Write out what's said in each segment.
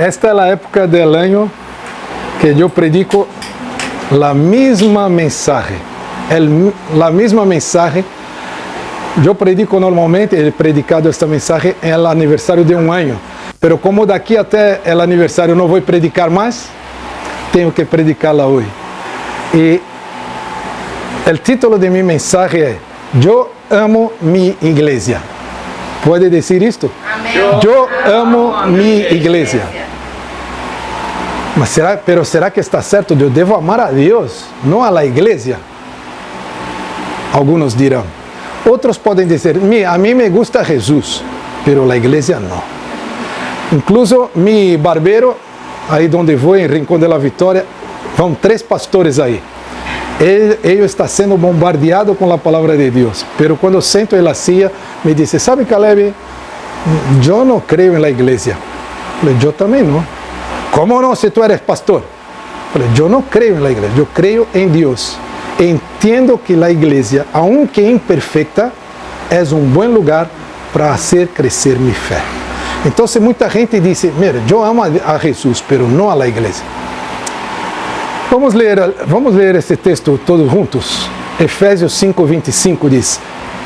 Esta é a época del año que eu predico a mesma mensagem. A mesma mensagem. Eu predico normalmente, he predicado esta mensagem em el aniversário de um ano. Pero como daqui até o aniversário não vou predicar mais, tenho que predicá-la hoje. E o título de minha mensagem é Eu amo minha igreja. Pode dizer isto? Amém. Eu amo minha igreja. Mas será que está certo? Eu devo amar a Deus, não a la igreja? Alguns dirão. Outros podem dizer, a mim me gusta Jesus, pero a igreja não. Incluso meu barbeiro, aí onde vou, em Rincón de la Vitória, vão 3 pastores aí. Ele está sendo bombardeado com a palavra de Deus. Pero quando sento em la silla, me diz, sabe Caleb, eu não creio na igreja. Falei, eu também não. Como não, se tu eres pastor? Falei, eu não creio na igreja, eu creio em Deus. Entendo que a igreja, aunque imperfeita, é um bom lugar para fazer crescer minha fé. Então, muita gente diz, mira, eu amo a Jesus, mas não a igreja. Vamos ler esse texto todos juntos. Efésios 5:25 diz,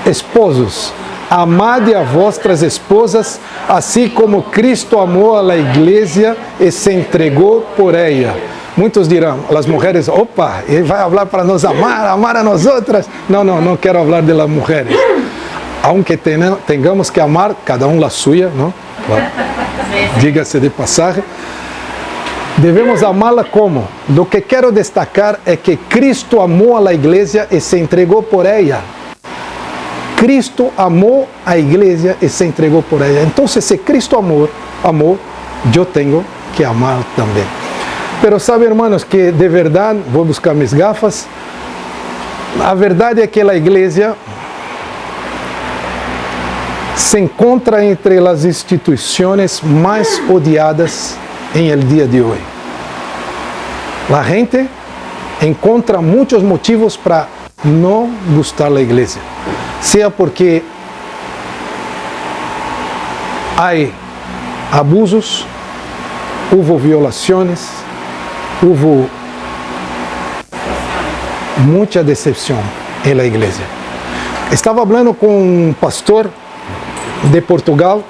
esposos, amade a vossas esposas, assim como Cristo amou a igreja e se entregou por ela. Muitos dirão, as mulheres, opa, ele vai falar para nos amar a nós outras. Não quero falar de las mulheres. Aunque tengamos que amar cada a sua, não? Diga-se de passagem. Devemos amá-la como? Do que quero destacar é que Cristo amou a igreja e se entregou por ela. Cristo amou a igreja e se entregou por ela. Então, se Cristo amou, eu tenho que amar também. Pero sabe, hermanos, que de verdade, vou buscar minhas gafas, a verdade é que a igreja se encontra entre as instituições mais odiadas em el dia de hoje. A gente encontra muitos motivos para não gostar da igreja. Seja porque há abusos, houve violações, houve muita decepção em la igreja. Estava falando com um pastor de Portugal,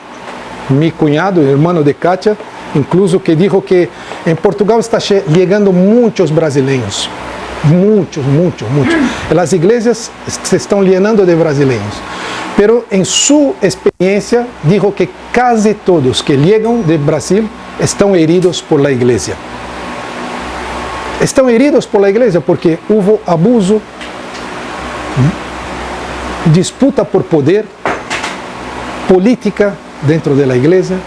meu cunhado, irmão de Kátia, incluso que dijo que em Portugal está chegando muitos brasileiros. Muitos. As igrejas se estão llenando de brasileiros. Pero em sua experiência, dijo que quase todos que chegam de Brasil estão heridos por la igreja. Estão heridos por la igreja porque houve abuso, disputa por poder, política dentro da igreja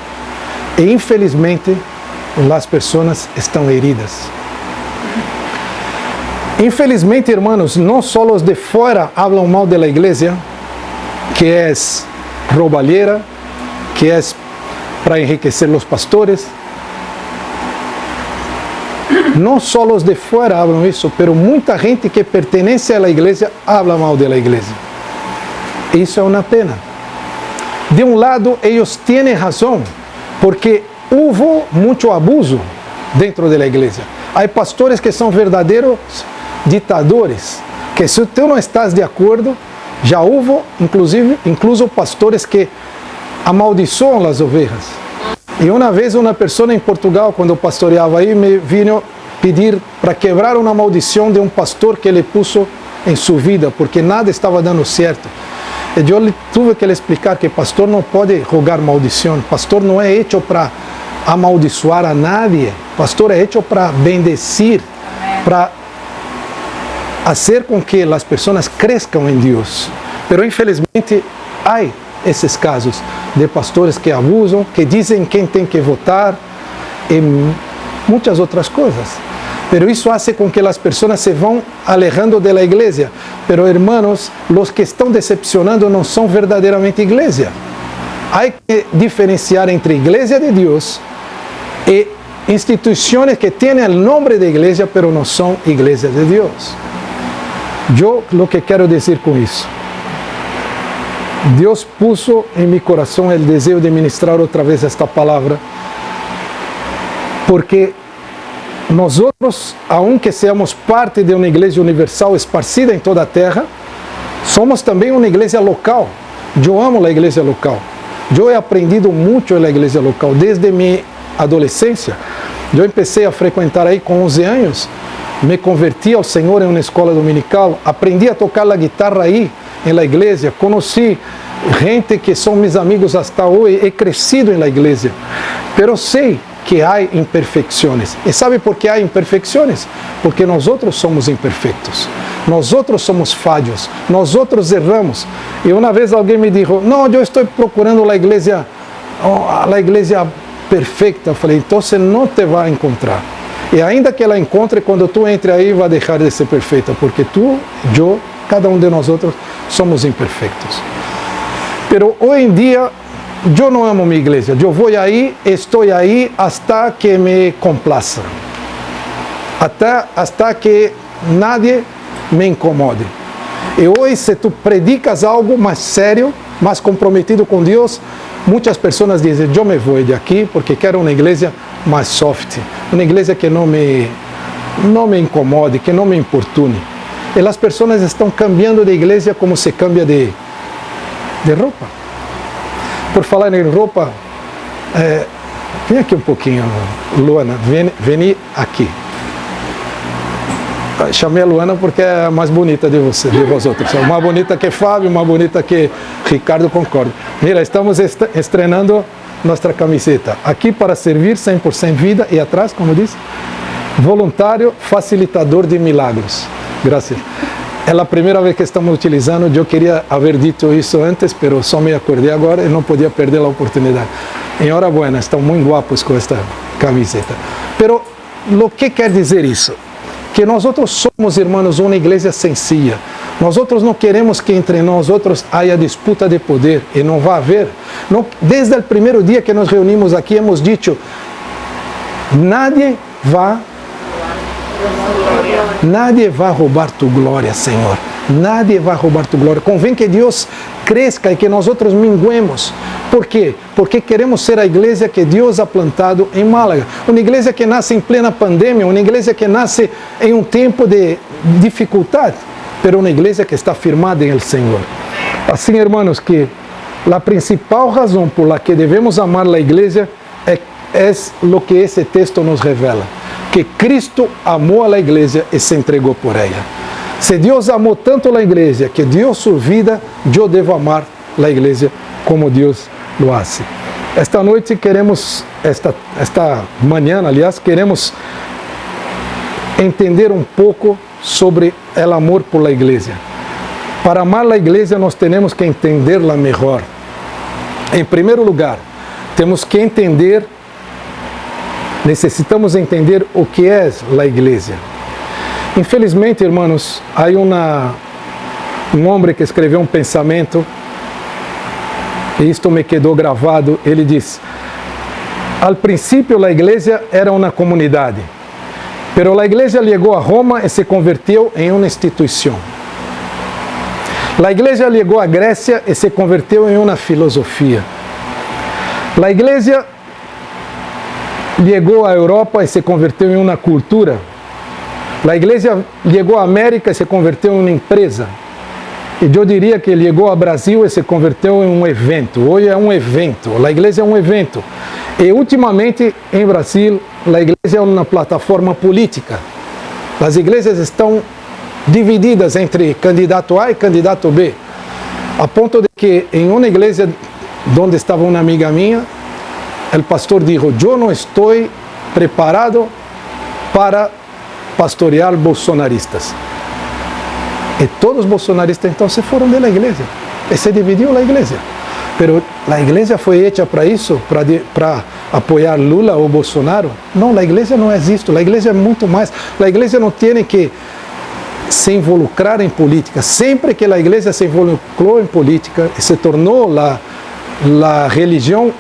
e infelizmente as pessoas estão heridas. Infelizmente, hermanos, não só os de fora falam mal da igreja, que é roubalheira, que é para enriquecer os pastores. Não só os de fora falam isso, mas muita gente que pertence à igreja fala mal da igreja. Isso é uma pena. De um lado, eles têm razão, porque houve muito abuso dentro da igreja. Há pastores que são verdadeiros ditadores, que se tu não estás de acordo, já houve, incluso pastores que amaldiçoam as ovelhas. E uma vez uma pessoa em Portugal, quando eu pastoreava aí, me vinha pedir para quebrar uma maldição de um pastor que ele puso em sua vida, porque nada estava dando certo. E eu tive que lhe explicar que pastor não pode rogar maldição. Pastor não é hecho para amaldiçoar a nadie. Pastor é hecho para bendecir, para fazer com que as pessoas cresçam em Deus. Pero infelizmente há esses casos de pastores que abusam, que dizem quem tem que votar e muitas outras coisas. Pero isso faz com que as pessoas se vão alejando da igreja. Pero hermanos, os que estão decepcionando não são verdadeiramente igreja. Há que diferenciar entre igreja de Deus e instituições que têm o nome de igreja, pero não são igreja de Deus. Eu o que quero dizer com isso? Deus puso em meu coração o desejo de ministrar outra vez esta palavra Porque nós outros, aunque seamos parte de uma igreja universal esparcida em toda a terra, somos também uma igreja local. Eu amo a igreja local. Eu he aprendido muito na igreja local. Desde minha adolescência, eu comecei a frequentar aí com 11 anos, me converti ao Senhor em uma escola dominical, aprendi a tocar a guitarra aí, na igreja, conheci gente que são meus amigos hasta hoje, he crescido na igreja, pero sei que há imperfeições. E sabe por que há imperfeições? Porque nós outros somos imperfeitos. Nós outros somos falhos. Nós outros erramos. E uma vez alguém me disse, não, eu estou procurando a igreja perfeita. Eu falei, então você não te vai encontrar. E ainda que ela encontre, quando tu entre aí, vai deixar de ser perfeita. Porque tu, eu, cada um de nós outros, somos imperfeitos. Pero hoje em dia, eu não amo minha igreja. Eu vou aí, estou aí, hasta que me complaça. Hasta que nadie me incomode. E hoje, se tu predicas algo mais sério, mais comprometido com Deus, muitas pessoas dizem, eu me vou de aqui porque quero uma igreja mais soft, uma igreja que não me incomode, que não me importune. E as pessoas estão cambiando de igreja como se cambia de roupa. Por falar em roupa, vem aqui um pouquinho, Luana, vem aqui. Chamei a Luana porque é a mais bonita de vós outros. Mais bonita que Fábio, mais bonita que Ricardo, concordo. Mira, estamos estrenando nossa camiseta. Aqui para servir 100% vida e atrás, como diz, voluntário facilitador de milagros. Graças. É a primeira vez que estamos utilizando. Eu queria haver dito isso antes, mas só me acordei agora e não podia perder a oportunidade. Enhorabuena, estão muito guapos com esta camiseta. Pero, o que quer dizer isso? Que nós outros somos, irmãos, uma igreja sencilla. Nós outros não queremos que entre nós outros haja disputa de poder, e não vai haver. Não, desde o primeiro dia que nos reunimos aqui, hemos dicho, nadie vai roubar tu glória, Senhor. Nadie vai roubar tu glória. Convém que Deus cresça e que nós outros minguemos. Por quê? Porque queremos ser a igreja que Deus ha plantado em Málaga. Uma igreja que nasce em plena pandemia, uma igreja que nasce em um tempo de dificuldade, mas uma igreja que está firmada em el Senhor. Assim, irmãos, que a principal razão por la que devemos amar a igreja é o que esse texto nos revela. Que Cristo amou a igreja e se entregou por ela. Se Deus amou tanto a igreja que deu sua vida, eu devo amar a igreja como Deus lo hace. Esta noite queremos, esta manhã, aliás, queremos entender um pouco sobre o amor por a igreja. Para amar a igreja, nós temos que entender-la melhor. Em primeiro lugar, temos que entender, necessitamos entender o que é a igreja. Infelizmente, irmãos, há um homem que escreveu um pensamento, e isto me quedou gravado. Ele diz: al princípio a igreja era uma comunidade, pero a igreja chegou a Roma e se converteu em uma instituição. A igreja chegou a Grécia e se converteu em uma filosofia. A igreja chegou à Europa e se converteu em uma cultura. A igreja chegou à América e se converteu em uma empresa. E eu diria que chegou ao Brasil e se converteu em um evento. Hoje é um evento. A igreja é um evento. E ultimamente, em Brasil, a igreja é uma plataforma política. As igrejas estão divididas entre candidato A e candidato B. A ponto de que em uma igreja onde estava uma amiga minha, o pastor disse: eu não estou preparado para pastorear bolsonaristas. E todos os bolsonaristas então se foram da igreja. E se dividiu a igreja. Pero a igreja foi hecha para isso, para apoiar Lula ou Bolsonaro? Não, a igreja não é isso. A igreja é muito mais. A igreja não tem que se involucrar em política. Sempre que a igreja se involucrou em política e se tornou a religião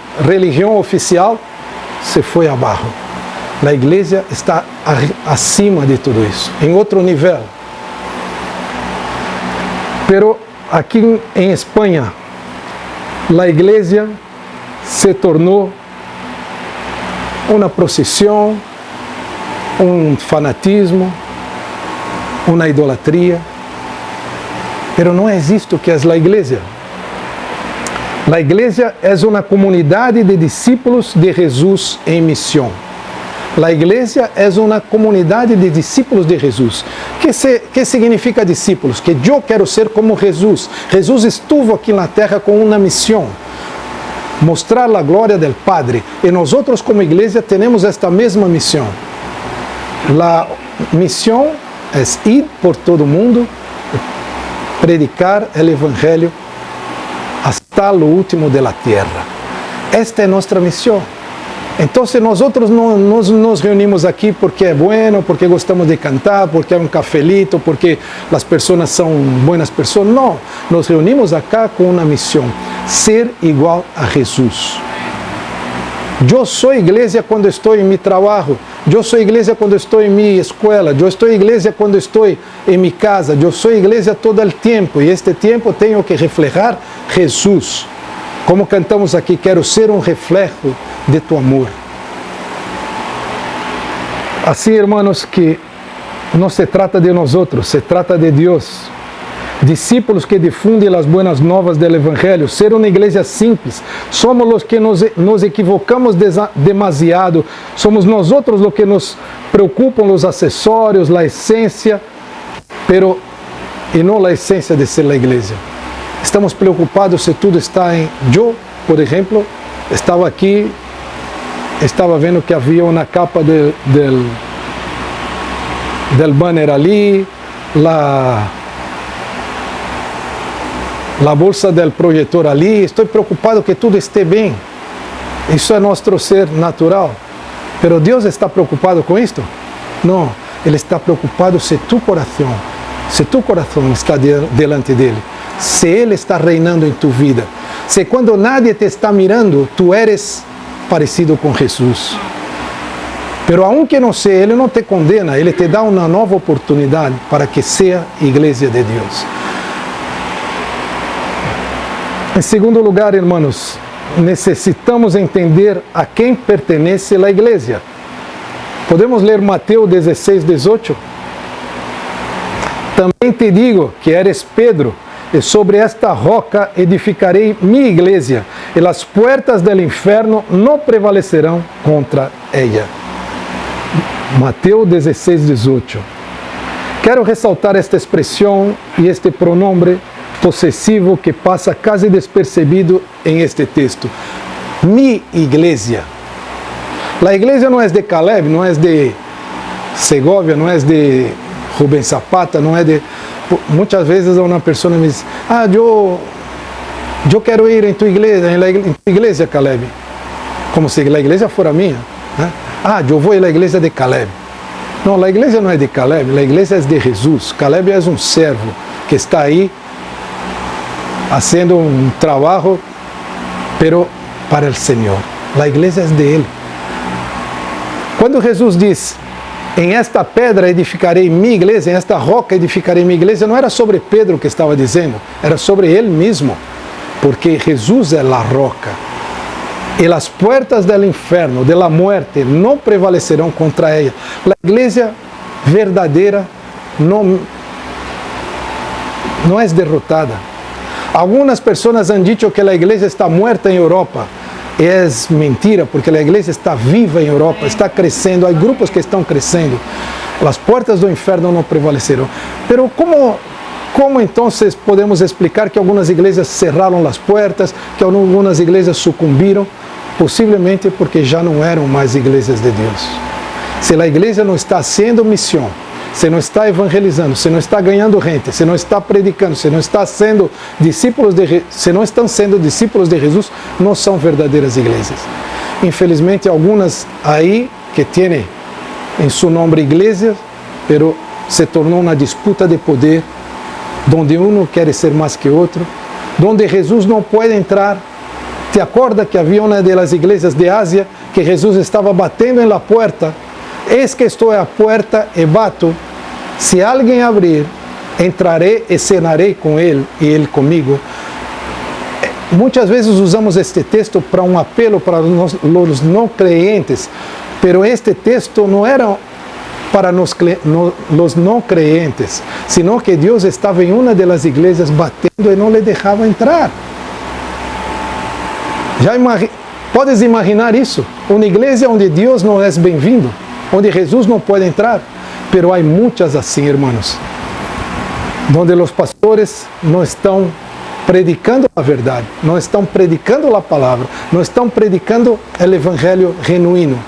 oficial, se foi abaixo. A igreja está acima de tudo isso, em outro nível. Pero aqui em Espanha, a igreja se tornou uma procissão, um fanatismo, uma idolatria. Pero não é isto que é a igreja. A igreja é uma comunidade de discípulos de Jesus em missão. A igreja é uma comunidade de discípulos de Jesus. Que significa discípulos? Que eu quero ser como Jesus. Jesus estuvo aqui na terra com uma missão. Mostrar a glória do Padre. E nós como igreja temos esta mesma missão. A missão é ir por todo o mundo, predicar o Evangelho hasta lo último de la tierra. Esta é nossa missão. Então, nós não nos reunimos aqui porque é bueno, porque gostamos de cantar, porque é um cafelito, porque as pessoas são boas pessoas. Não, nos reunimos acá com uma missão: ser igual a Jesus. Eu sou igreja quando estou em meu trabalho, eu sou igreja quando estou em minha escola, eu sou igreja quando estou em minha casa, eu sou igreja todo o tempo, e este tempo tenho que reflejar Jesus. Como cantamos aqui, quero ser um reflexo de tu amor. Assim, irmãos, que não se trata de nós outros, se trata de Deus. Discípulos que difundem as buenas novas do Evangelho, ser uma igreja simples. Somos os que nos equivocamos demasiado, somos nós outros os que nos preocupam os acessórios, a essência, e não a essência de ser a igreja. Estamos preocupados se tudo está em... Eu, por exemplo, estava aqui, estava vendo que havia uma capa del banner ali, a bolsa del projetor ali. Estou preocupado que tudo esteja bem. Isso é nosso ser natural. Pero Deus está preocupado com isto? Não. Ele está preocupado se tu coração está delante dele. Se Ele está reinando em tu vida. Se quando nadie te está mirando, tu eres parecido com Jesus. Pero aunque não seja, Ele não te condena, Ele te dá uma nova oportunidade para que seja igreja de Deus. Em segundo lugar, irmãos, necessitamos entender a quem pertence a igreja. Podemos ler Mateus 16, 18? Também te digo que eres Pedro, e sobre esta roca edificarei minha igreja, e as portas do inferno não prevalecerão contra ela. Mateus 16, 18. Quero ressaltar esta expressão e este pronome possessivo que passa quase despercebido em este texto. Mi igreja. A igreja não é de Caleb, não é de Segovia, não é de Rubens Zapata, não é de... Muitas vezes uma pessoa me diz: eu quero ir em tua igreja, Caleb. Como se a igreja fora minha. Né? Eu vou à igreja de Caleb. Não, a igreja não é de Caleb, a igreja é de Jesus. Caleb é um servo que está aí fazendo um trabalho, pero para o Senhor. A igreja é de Ele. Quando Jesus diz: em esta pedra edificarei minha igreja, em esta roca edificarei minha igreja, não era sobre Pedro que estava dizendo, era sobre ele mesmo, porque Jesus é a roca. E as portas do inferno, da muerte, não prevalecerão contra ela. A igreja verdadeira não é derrotada. Algumas pessoas han dicho que a igreja está muerta em Europa. É mentira, porque a igreja está viva em Europa, está crescendo, há grupos que estão crescendo. As portas do inferno não prevalecerão. Pero como então podemos explicar que algumas igrejas cerraram as portas, que algumas igrejas sucumbiram? Possivelmente porque já não eram mais igrejas de Deus. Se a igreja não está sendo missão, se não está evangelizando, se não está ganhando gente, se não está predicando, se não está sendo discípulos se não estão sendo discípulos de Jesus, não são verdadeiras igrejas. Infelizmente, algumas aí que têm em seu nome igrejas, pero se tornou uma disputa de poder, onde um quer ser mais que outro, onde Jesus não pode entrar. Te acorda que havia uma das igrejas de Ásia que Jesus estava batendo em la porta? Eis que estou à porta e bato. Se alguém abrir, entrarei e cenarei com ele e ele comigo. muitas vezes usamos este texto para um apelo para os não crentes, pero este texto não era para os não crentes, sino que Deus estava em uma das igrejas batendo e não lhe deixava entrar. Podes imaginar isso? Uma igreja onde Deus não é bem-vindo, onde Jesus não pode entrar, pero há muitas assim, irmãos, onde os pastores não estão predicando a verdade, não estão predicando a palavra, não estão predicando o evangelho genuíno,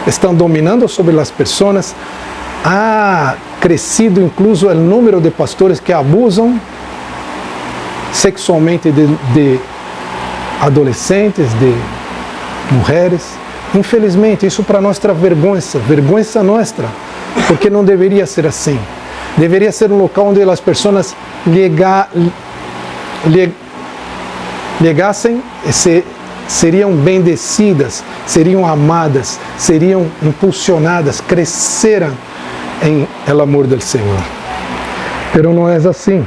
estão dominando sobre as pessoas. Ha crescido incluso o número de pastores que abusam sexualmente de adolescentes, de mulheres. Infelizmente, isso para nós traz vergonha nossa, porque não deveria ser assim. Deveria ser um local onde as pessoas chegassem e seriam bendecidas, seriam amadas, seriam impulsionadas, cresceram em el amor del Senhor. Pero não é assim.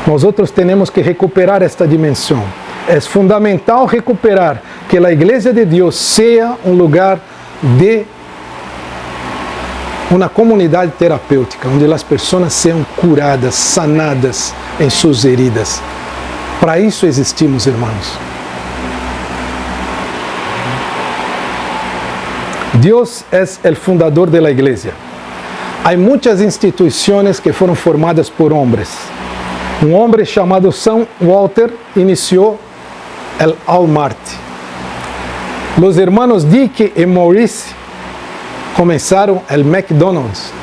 Nós temos que recuperar esta dimensão. É fundamental recuperar que a Igreja de Deus seja um lugar de uma comunidade terapêutica, onde as pessoas sejam curadas, sanadas em suas heridas. Para isso existimos, irmãos. Deus é o fundador da igreja. Há muitas instituições que foram formadas por homens. Um homem chamado São Walter iniciou o Walmart. Os hermanos Dick e Maurice começaram o McDonald's.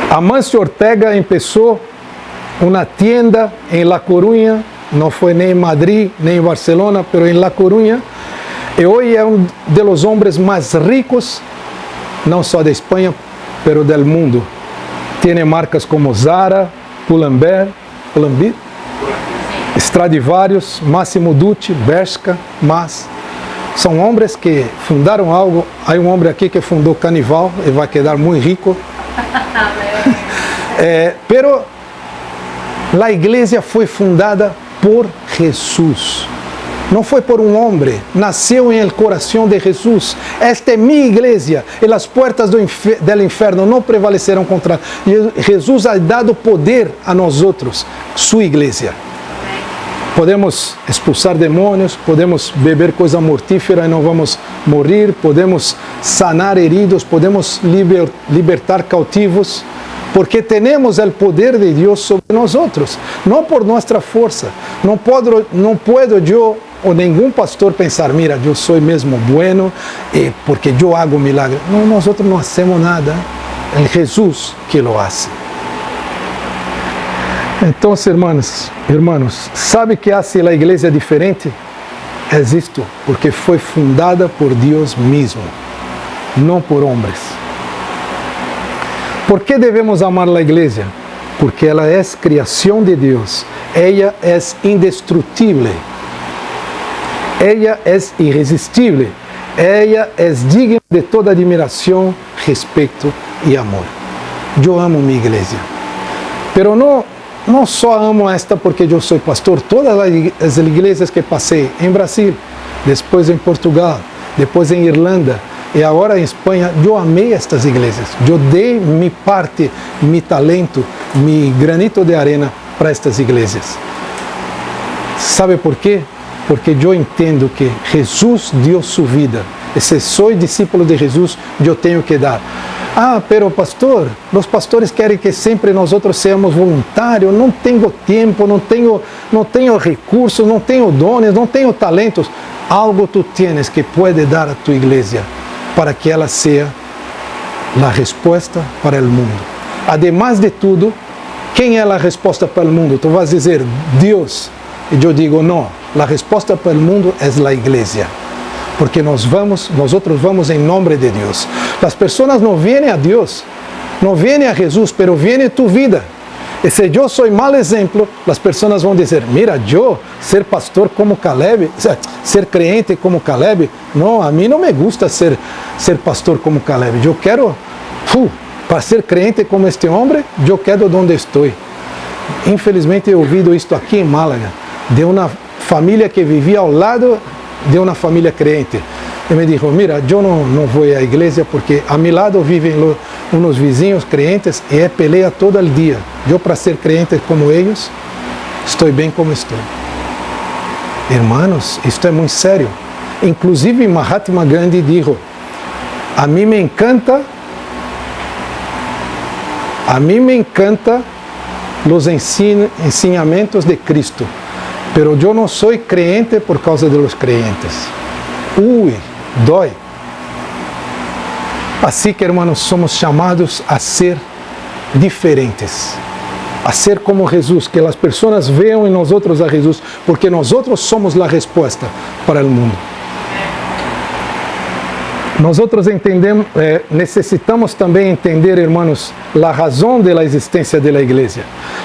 Amancio Ortega começou uma tienda em La Coruña, não foi nem em Madrid, nem em Barcelona, mas em La Coruña. E hoje é um dos homens mais ricos, não só da Espanha, mas do mundo. Tem marcas como Zara, Pull&Bear, Stradivarius, Massimo Dutti, Bershka, mas são homens que fundaram algo. Há um homem aqui que fundou Canival e vai quedar muito rico. Pero a igreja foi fundada por Jesus. Não foi por um homem, nasceu em el coração de Jesus. Esta é minha igreja, e as portas do inferno não prevalecerão contra ela. Jesus ha dado poder a nós outros, sua igreja. Podemos expulsar demônios, podemos beber coisa mortífera e não vamos morrer, podemos sanar heridos, podemos libertar cautivos, porque temos o poder de Deus sobre nós outros, não por nossa força. Não puedo eu ou nenhum pastor pensar, mira, eu sou mesmo bueno, porque eu hago milagre. Não, nós outros não hacemos nada, é Jesus que lo hace. Então, irmãos, sabe que hace a igreja diferente? É isto, porque foi fundada por Deus mesmo, não por homens. ¿Por que devemos amar a igreja? Porque ela é criação de Deus, ela é indestrutível. Ella é irresistível, ella é digna de toda admiração, respeito e amor. Eu amo minha igreja, pero não só amo esta porque eu sou pastor. Todas as igrejas que passei em Brasil, depois em Portugal, depois em Irlanda e agora em Espanha, eu amei estas igrejas. Eu dei minha parte, meu talento, meu granito de arena para estas igrejas. Sabe por quê? Porque eu entendo que Jesus deu sua vida. E se sou discípulo de Jesus, eu tenho que dar. Pero pastor, os pastores querem que sempre nós outros sejamos voluntários. Não tenho tempo, não tenho recursos, não tenho dones, não tenho talentos. Algo tu tienes que pode dar a tua igreja para que ela seja a resposta para o mundo. Ademais de tudo, quem é a resposta para o mundo? Tu vas dizer Deus. E eu digo não. A resposta para o mundo é a igreja, porque nós outros vamos em nome de Deus. As pessoas não vêm a Deus, não vêm a Jesus, pero vêm a tu vida. E se eu sou mau exemplo, as pessoas vão dizer, mira, eu ser pastor como Caleb, ser crente como Caleb, não, a mim não me gusta ser pastor como Caleb. Eu quero, para ser crente como este homem, eu quero onde estou. infelizmente he ouvido isto aqui em Málaga, de uma família que vivia ao lado de uma família crente. E me dijo, mira, eu não vou à igreja porque a meu lado vivem uns vizinhos crentes e é pelea todo o dia. Eu, para ser crente como eles, estou bem como estou. Hermanos, isto é muito sério. Inclusive Mahatma Gandhi dijo, a mim me encanta os ensinamentos de Cristo, pero eu não sou crente por causa de los creyentes. Dói. Assim que, hermanos, somos chamados a ser diferentes, a ser como Jesus, que as pessoas vejam em nós outros a Jesus, porque nós outros somos a resposta para o mundo. Nós outros entendemos, necessitamos também entender, hermanos, a razão da existência da igreja.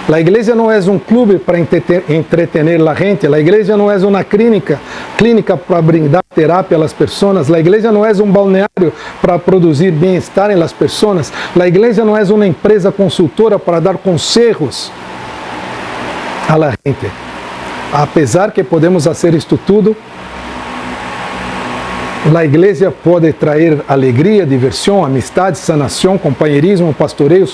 A igreja não é um clube para entretener a gente, a igreja não é uma clínica para brindar terapia às pessoas, a igreja não é um balneário para produzir bem-estar em las pessoas, a igreja não é uma empresa consultora para dar conselhos a la gente. Apesar que podemos fazer isto tudo, a igreja pode trazer alegria, diversão, amistade, sanação, companheirismo, pastoreio,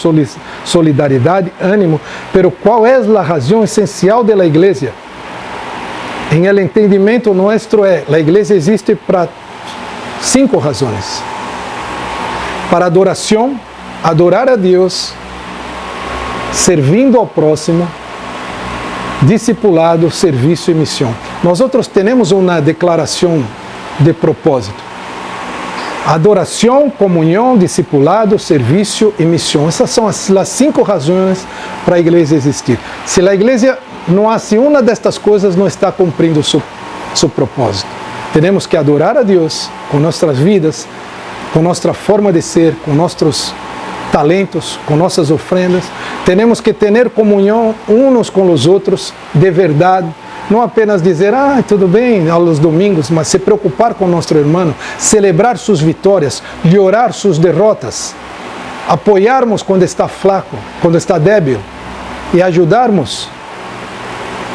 solidariedade, ânimo. Pero qual é a razão essencial da igreja? Em el entendimento nosso, a igreja existe para 5 razões. Para adoração, adorar a Deus, servindo ao próximo, discipulado, serviço e missão. Nós outros temos uma declaração de propósito: adoração, comunhão, discipulado, serviço e missão. Essas são as 5 razões para a igreja existir. Se a igreja não hace uma destas coisas, não está cumprindo seu propósito. Temos que adorar a Deus com nossas vidas, com nossa forma de ser, com nossos talentos, com nossas ofrendas. Temos que ter comunhão uns com os outros de verdade. Não apenas dizer, tudo bem, aos domingos, mas se preocupar com nosso irmão, celebrar suas vitórias, llorar suas derrotas, apoiarmos quando está flaco, quando está débil e ajudarmos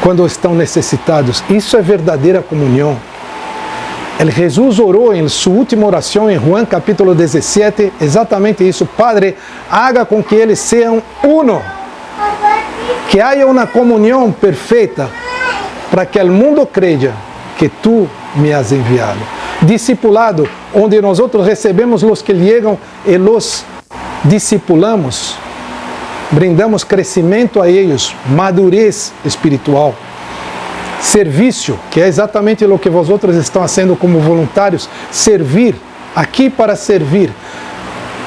quando estão necessitados. Isso é verdadeira comunhão. Jesus orou em sua última oração em Juan capítulo 17, exatamente isso: Padre, haga com que eles sejam uno, que haja uma comunhão perfeita, para que o mundo creia que tu me has enviado. Discipulado, onde nós outros recebemos os que chegam e los discipulamos, brindamos crescimento a eles, madurez espiritual. Serviço, que é exatamente o que vós outros estão fazendo como voluntários, servir, aqui para servir.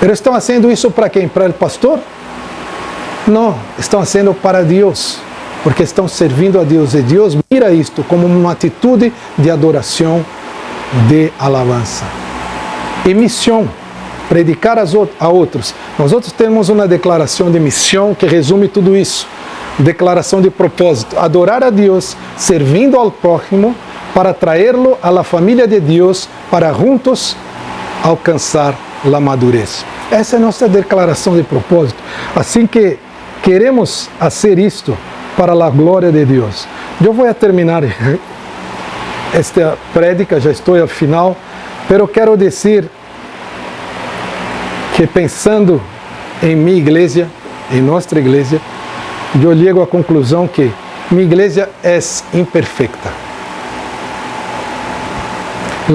Mas estão fazendo isso para quem? Para o pastor? Não, estão fazendo para Deus, porque estão servindo a Deus, e Deus mira isto como uma atitude de adoração, de alabança. E missão, predicar a outros. Nós outros temos uma declaração de missão que resume tudo isso. Declaração de propósito: adorar a Deus, servindo ao próximo, para traê-lo à la família de Deus, para juntos alcançar a madurez. Essa é a nossa declaração de propósito. Assim que queremos fazer isto para a glória de Deus. Eu vou terminar esta prédica, já estou ao final, pero quero dizer que, pensando em minha igreja, em nossa igreja, eu chego à conclusão que minha igreja é imperfeita.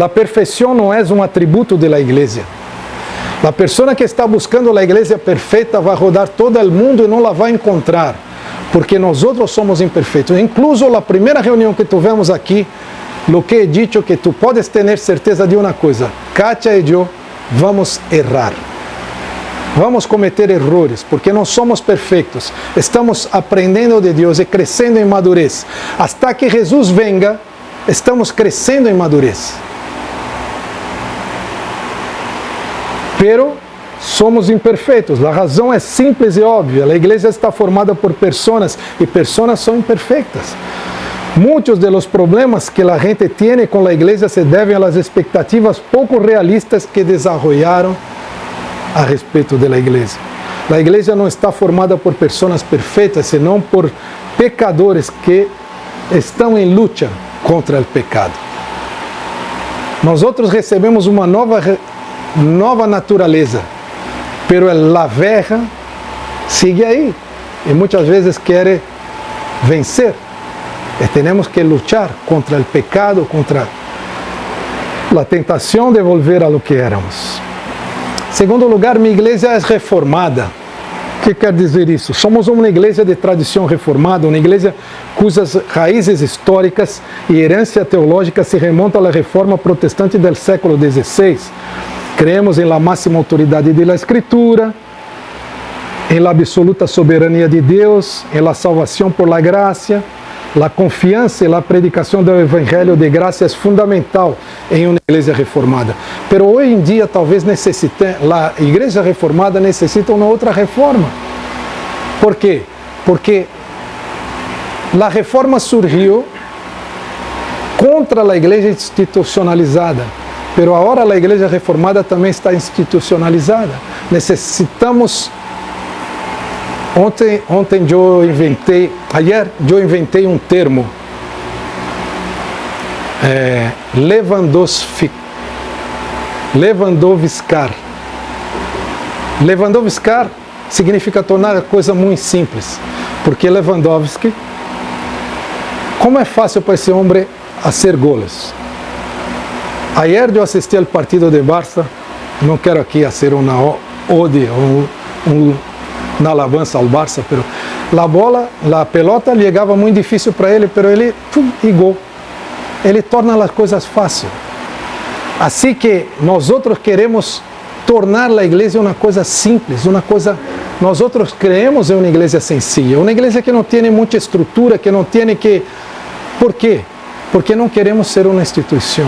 A perfeição não é um atributo da igreja. A pessoa que está buscando a igreja perfeita vai rodar todo o mundo e não la vai encontrar, porque nós outros somos imperfeitos. Incluso a primeira reunião que tivemos aqui, lo que he dicho que tu podes ter certeza de uma coisa: Kátia e eu vamos errar. Vamos cometer errores, porque não somos perfeitos. Estamos aprendendo de Deus e crescendo em madurez. Hasta que Jesus venga, estamos crescendo em madurez. Pero somos imperfeitos. A razão é simples e óbvia. A igreja está formada por pessoas e pessoas são imperfeitas. Muitos de los problemas que a gente tem com a igreja se devem às expectativas pouco realistas que desarrollaram a respeito da igreja. A igreja não está formada por pessoas perfeitas, senão por pecadores que estão em luta contra o pecado. Nós outros recebemos uma nova natureza, pero a velha sigue aí e muitas vezes quer vencer. E temos que lutar contra o pecado, contra a tentação de volver a lo que éramos. Segundo lugar, minha igreja é reformada. O que quer dizer isso? Somos uma igreja de tradição reformada, uma igreja cujas raízes históricas e herança teológica se remontam à reforma protestante do século XVI. Creemos em la máxima autoridade de la Escritura, em la absoluta soberania de Deus, em la salvação por la graça. A confiança e a predicação do Evangelho de graça é fundamental em uma igreja reformada. Mas hoje em dia talvez a igreja reformada necessita uma outra reforma. Por quê? Porque a reforma surgiu contra a igreja institucionalizada. Mas agora a igreja reformada também está institucionalizada. Necessitamos... Ayer eu inventei um termo, Lewandowskar. Lewandowskar significa tornar a coisa muito simples, porque Lewandowski, como é fácil para esse homem fazer goles. Ayer eu assisti ao partido de Barça, não quero aqui fazer uma ode ou na alabança ao Barça, pero a pelota chegava muito difícil para ele, pero ele e gol. Ele torna as coisas fáceis. Assim que nós outros queremos tornar a igreja uma coisa simples, uma coisa. Nós outros creemos em uma igreja sencilla, uma igreja que não tem muita estrutura, que não tem que. Por quê? Porque não queremos ser uma instituição.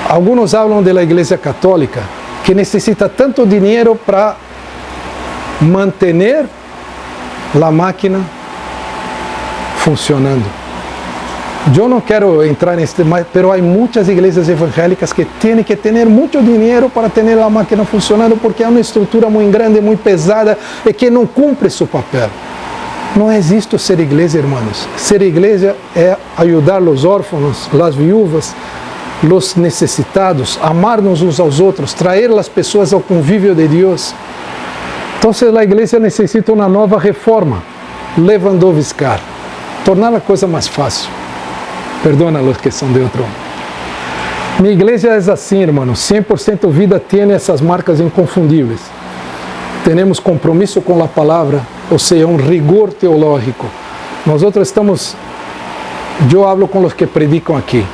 Alguns falam da igreja católica que necessita tanto dinheiro para manter a máquina funcionando. Eu não quero entrar nesse, mas há muitas igrejas evangélicas que têm que ter muito dinheiro para ter a máquina funcionando, porque é uma estrutura muito grande, muito pesada e que não cumpre seu papel. Não existe ser igreja, irmãos. Ser igreja é ajudar os órfãos, as viúvas, os necessitados, amar-nos uns aos outros, trazer as pessoas ao convívio de Deus. Então, a igreja necessita uma nova reforma, Lewandowskar, tornar a coisa mais fácil. Perdona os que são de outro. Minha igreja é assim, irmãos, 100% vida tem essas marcas inconfundíveis. Temos compromisso com a palavra, ou seja, um rigor teológico. Nós outros estamos, eu hablo com os que predicam aqui.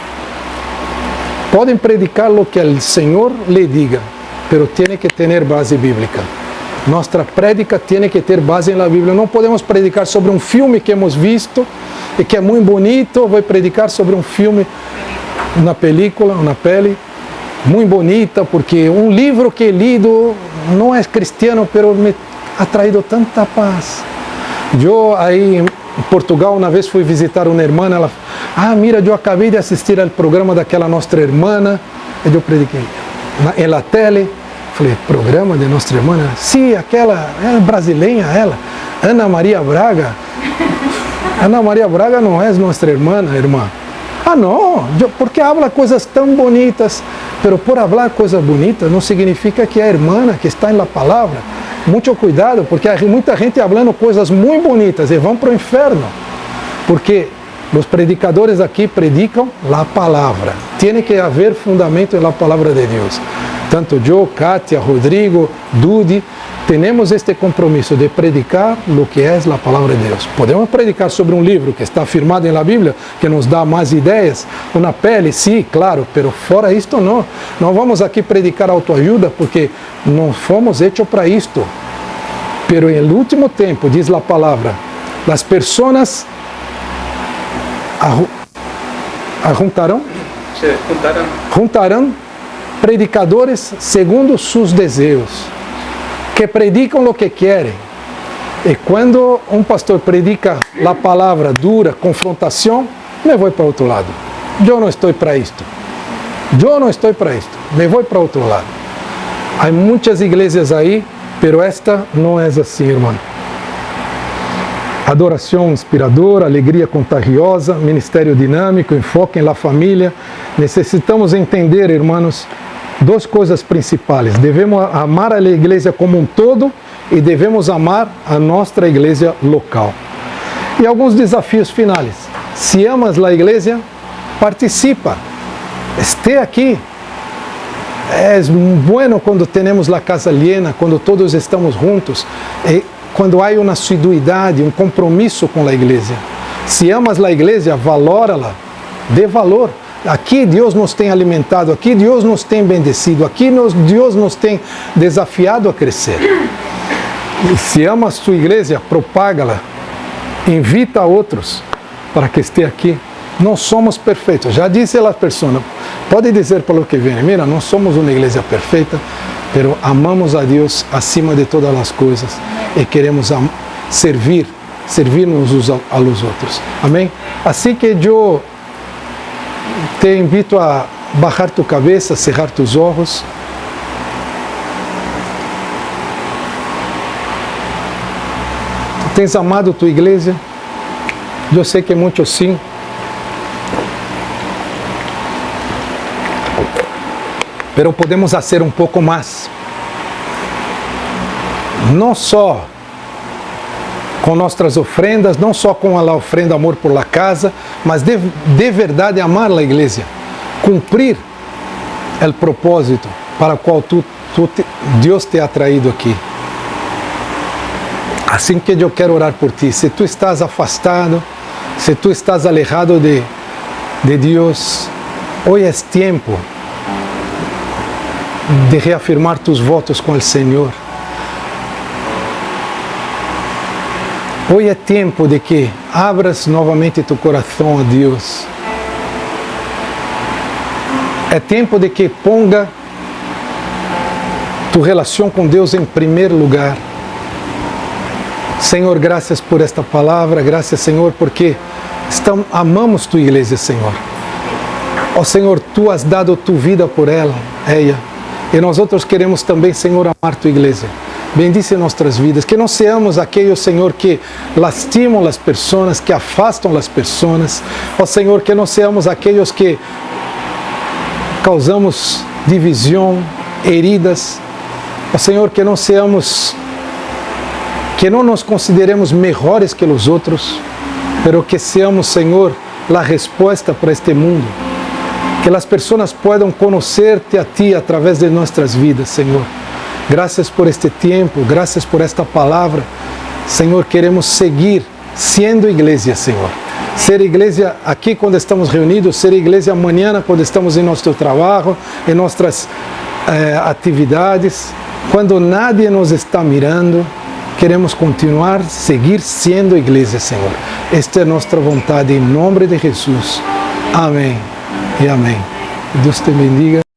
Podem predicar o que o Senhor lhe diga, mas tem que ter base bíblica. Nossa prédica tem que ter base na Bíblia. Não podemos predicar sobre um filme que hemos visto e que é muito bonito. Vou predicar sobre um filme, uma película, uma pele muito bonita, porque um livro que he lido não é cristiano, mas me ha traído tanta paz. Eu aí em Portugal uma vez fui visitar uma irmã, ela, mira, eu acabei de assistir ao programa daquela nossa irmã, e eu prediquei na tele. Falei, programa de nossa irmã? Sim, aquela, é brasileira ela, Ana Maria Braga. Ana Maria Braga não é nossa irmã. Não, porque habla coisas tão bonitas. Pero por hablar coisas bonitas não significa que é a irmã que está na palavra. Muito cuidado, porque há muita gente falando coisas muito bonitas e vão para o inferno. Porque os predicadores aqui predicam a palavra. Tem que haver fundamento na palavra de Deus. Tanto eu, Kátia, Rodrigo, Dudi, temos este compromisso de predicar o que é a palavra de Deus. Podemos predicar sobre um livro que está firmado na Bíblia, que nos dá mais ideias, uma pele, sim, claro, mas fora isto não. Não vamos aqui predicar autoajuda, porque não fomos hechos para isto. Pero no último tempo, diz a palavra, as pessoas juntarão predicadores segundo seus desejos, que predicam o que querem. E quando um pastor predica a palavra dura, confrontação, me vou para outro lado. Eu não estou para isto. Me vou para outro lado. Há muitas igrejas aí Pero esta não é assim, irmão. Adoração inspiradora, alegria contagiosa, ministério dinâmico, enfoque na família. Necessitamos entender, irmãos, duas coisas principais. Devemos amar a igreja como um todo e devemos amar a nossa igreja local. E alguns desafios finais. Se amas a igreja, participa. Esteja aqui. É bueno quando temos a casa llena, quando todos estamos juntos, e quando há uma assiduidade, um compromisso com a igreja. Se amas a igreja, valora-la, dê valor. Aqui Deus nos tem alimentado, aqui Deus nos tem bendecido, aqui Deus nos tem desafiado a crescer. E se amas tua igreja, propaga-la, invita a outros para que esteja aqui. Não somos perfeitos. Já disse a pessoa, pode dizer para o que vem, mira, não somos uma igreja perfeita, mas amamos a Deus acima de todas as coisas e queremos servir-nos uns aos outros. Amém? Assim que eu te invito a bajar tu cabeça, cerrar tus olhos. Tu tens amado tua igreja? Eu sei que muitos sim. Pero podemos fazer um pouco mais. Não só com nossas ofrendas, não só com a ofrenda amor por la casa, mas de verdade amar a igreja, cumprir o propósito para o qual Deus te ha traído aqui. Assim que eu quero orar por ti. Se tu estás afastado, se tu estás alejado de Deus, hoje é tempo de reafirmar tus votos com o Senhor. Hoje é tempo de que abras novamente tu coração a Deus. É tempo de que ponga tu relação com Deus em primeiro lugar. Senhor, graças por esta palavra, graças, Senhor, porque amamos tu igreja, Senhor. Ó Senhor, tu has dado tu vida por ela. E nós outros queremos também, Senhor, amar tua igreja. Bendice nossas vidas. Que não seamos aqueles, Senhor, que lastimam as pessoas, que afastam as pessoas. Ó Senhor, que não seamos aqueles que causamos divisão, heridas. Ó Senhor, que não nos consideremos melhores que os outros, pero que seamos, Senhor, a resposta para este mundo. Que as pessoas possam conhecer-te a Ti através de nossas vidas, Senhor. Graças por este tempo, graças por esta palavra. Senhor, queremos seguir sendo igreja, Senhor. Ser igreja aqui quando estamos reunidos, ser igreja amanhã quando estamos em nosso trabalho, em nossas atividades. Quando nadie nos está mirando, queremos continuar, seguir sendo igreja, Senhor. Esta é nossa vontade, em nome de Jesus. Amém. E amém. Deus te bendiga.